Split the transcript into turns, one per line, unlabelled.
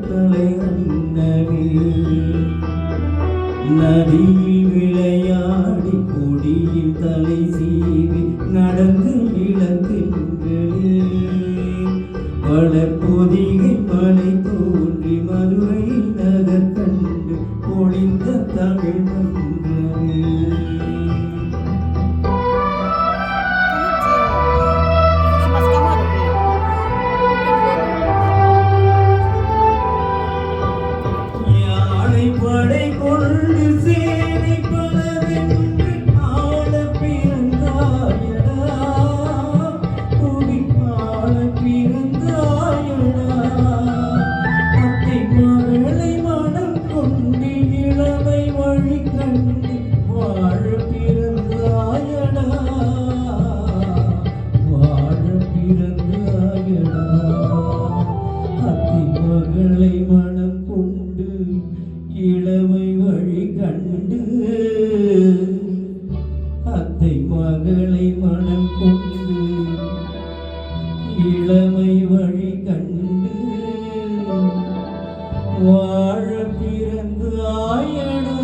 கலை அன்னமே நதியில் விளையாடி கொடியில் தலை சீவி நடந்து இளந்தென்றே வளர்பொதிகை மலை தோன்றி மதுரை நகர் கண்டு பொழிந்த தமிழ் மன்றமே படை கொண்டு சேனை பலவென்று ஆள பிறந்தாயடா புவி ஆள பிறந்தாயடா அத்தை மகளை மனம் கொண்டு இளமை வழி கண்டு வாழ பிறந்தாயடா வாழ பிறந்தாயடா அத்தை மகளை மனம் கொண்டு இளமை வழி கண்டு அத்தை மகளை மனம் கொண்டு இளமை வழி கண்டு வாழ பிறந்து ஆயடா